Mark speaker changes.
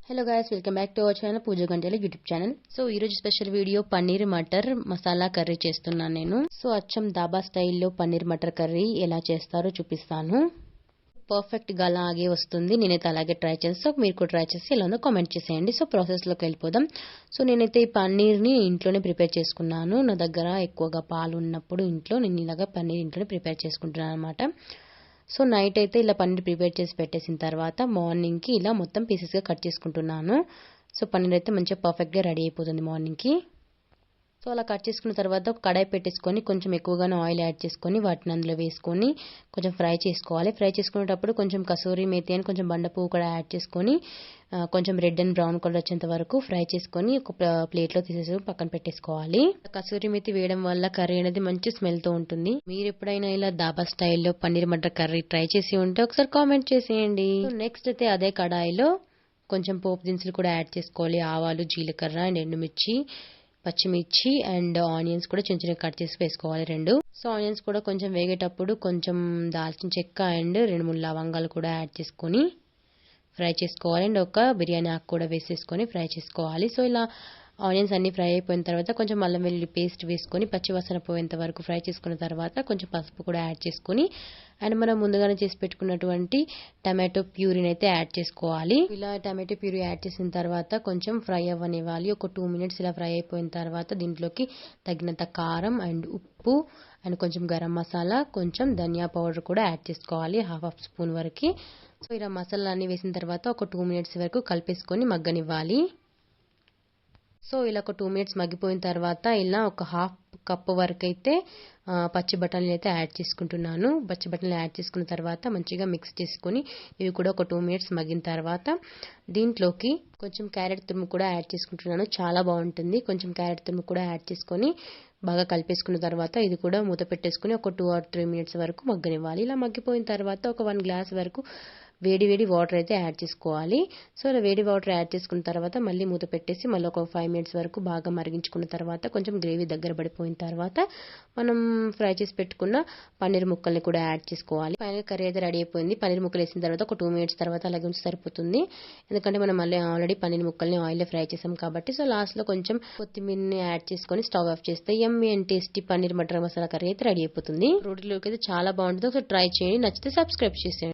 Speaker 1: Hello guys, welcome back to our channel Pooja Gantala YouTube channel. So ఈ రోజు special video paneer matar masala curry చేస్తున్నాను నేను. So అచ్చం దాబా స్టైల్లో పన్నీర్ మటర్ కర్రీ ఎలా చేస్తారో చూపిస్తాను. పర్ఫెక్ట్ గా అలాగే వస్తుంది. నేనైతే అలాగే ట్రై చేస్తాను. సో మీరు కూడా ట్రై చేసి ఎలా ఉందో కామెంట్ చేసేయండి. సో ప్రాసెస్ లోకి వెళ్ళిపోదాం. సో నేనైతే ఈ పన్నీర్ ని ఇంట్లోనే ప్రిపేర్ చేసుకున్నాను. నా దగ్గర ఎక్కువగా పాలు ఉన్నప్పుడు ఇంట్లో నేను ఇలాగా పన్నీర్ ఇంట్లోనే ప్రిపేర్ చేసుకుంటున్నాను అనమాట. సో నైట్ అయితే ఇలా పన్నీర్ ప్రిపేర్ చేసి పెట్టేసిన తర్వాత మార్నింగ్కి ఇలా మొత్తం పీసెస్గా కట్ చేసుకుంటున్నాను. సో పన్నీర్ అయితే మంచిగా పర్ఫెక్ట్గా రెడీ అయిపోతుంది మార్నింగ్కి. సో అలా కట్ చేసుకున్న తర్వాత ఒక కడాయి పెట్టేసుకొని కొంచెం ఎక్కువగానే ఆయిల్ యాడ్ చేసుకొని వాటిని అందులో వేసుకొని కొంచెం ఫ్రై చేసుకోవాలి. ఫ్రై చేసుకునేటప్పుడు కొంచెం కసూరి మేతి అని కొంచెం బండ పువ్వు కూడా యాడ్ చేసుకొని కొంచెం రెడ్ అండ్ బ్రౌన్ కలర్ వచ్చేంత వరకు ఫ్రై చేసుకొని ఒక ప్లేట్లో తీసేసి పక్కన పెట్టేసుకోవాలి. కసూరి మేతి వేయడం వల్ల కర్రీ అనేది మంచి స్మెల్ తో ఉంటుంది. మీరు ఎప్పుడైనా ఇలా దాబా స్టైల్లో పన్నీర్ మటర్ కర్రీ ట్రై చేసి ఉంటే ఒకసారి కామెంట్ చేసేయండి. నెక్స్ట్ అయితే అదే కడాయిలో కొంచెం పోపు దినుసులు కూడా యాడ్ చేసుకోవాలి. ఆవాలు, జీలకర్ర అండ్ ఎండుమిర్చి, పచ్చిమిర్చి అండ్ ఆనియన్స్ కూడా చిన్న చిన్న కట్ చేసి వేసుకోవాలి 2. సో ఆనియన్స్ కూడా కొంచెం వేగేటప్పుడు కొంచెం దాల్చిన చెక్క అండ్ 2-3 లవంగాలు కూడా యాడ్ చేసుకొని ఫ్రై చేసుకోవాలి. అండ్ ఒక బిర్యానీ ఆకు కూడా వేసేసుకొని ఫ్రై చేసుకోవాలి. సో ఇలా ఆనియన్స్ అన్ని ఫ్రై అయిపోయిన తర్వాత కొంచెం అల్లం వెల్లుల్లి పేస్ట్ వేసుకొని పచ్చివాసన పోయేంత వరకు ఫ్రై చేసుకున్న తర్వాత కొంచెం పసుపు కూడా యాడ్ చేసుకొని అండ్ మనం ముందుగానే చేసి పెట్టుకున్నటువంటి టమాటో ప్యూరీని అయితే యాడ్ చేసుకోవాలి. ఇలా టమాటో ప్యూరీ యాడ్ చేసిన తర్వాత కొంచెం ఫ్రై అవ్వనివ్వాలి. ఒక 2 మినిట్స్ ఇలా ఫ్రై అయిపోయిన తర్వాత దీంట్లోకి తగినంత కారం అండ్ ఉప్పు అండ్ కొంచెం గరం మసాలా, కొంచెం ధనియా పౌడర్ కూడా యాడ్ చేసుకోవాలి, హాఫ్ స్పూన్ వరకు. సో ఇలా మసాలా అన్ని వేసిన తర్వాత ఒక 2 మినిట్స్ వరకు కలిపేసుకొని మగ్గనివ్వాలి. సో ఇలా ఒక 2 మినిట్స్ మగ్గిపోయిన తర్వాత ఇలా ఒక హాఫ్ కప్ వరకు అయితే పచ్చి బఠానీలు అయితే యాడ్ చేసుకుంటున్నాను. పచ్చి బఠానీలు యాడ్ చేసుకున్న తర్వాత మంచిగా మిక్స్ చేసుకొని ఇవి కూడా ఒక 2 మినిట్స్ మగ్గిన తర్వాత దీంట్లోకి కొంచెం క్యారెట్ తురుము కూడా యాడ్ చేసుకుంటున్నాను. చాలా బాగుంటుంది. కొంచెం క్యారెట్ తురుము కూడా యాడ్ చేసుకొని బాగా కలిపేసుకున్న తర్వాత ఇది కూడా మూత పెట్టేసుకుని ఒక 2 or 3 మినిట్స్ వరకు మగ్గనివ్వాలి. ఇలా మగ్గిపోయిన తర్వాత ఒక 1 గ్లాస్ వరకు వేడి వాటర్ అయితే యాడ్ చేసుకోవాలి. సో ఇలా వేడి వాటర్ యాడ్ చేసుకున్న తర్వాత మళ్ళీ మూత పెట్టేసి మళ్ళీ ఒక 5 మినిట్స్ వరకు బాగా మరిగించుకున్న తర్వాత కొంచెం గ్రేవీ దగ్గర పడిపోయిన తర్వాత మనం ఫ్రై చేసి పెట్టుకున్న పన్నీర్ ముక్కల్ని కూడా యాడ్ చేసుకోవాలి. ఫైనల్ కర్రీ అయితే రెడీ అయిపోయింది. పన్నీర్ ముక్కలు వేసిన తర్వాత ఒక 2 మినిట్స్ తర్వాత అలాగే ఉంచి సరిపోతుంది. ఎందుకంటే మనం మళ్ళీ ఆల్రెడీ పన్నీర్ ముక్కల్ని ఆయిల్లో ఫ్రై చేసాం కాబట్టి. సో లాస్ట్ లో కొంచెం కొత్తిమీరని యాడ్ చేసుకొని స్టవ్ ఆఫ్ చేస్తే యమ్మీ and tasty paneer matar masala curry అయితే రెడీ అయిపోతుంది. రోటీలోకి అయితే చాలా బాగుంటుంది. ఒకసారి ట్రై చేయండి. నచ్చితే సబ్స్క్రైబ్ చేసేయండి.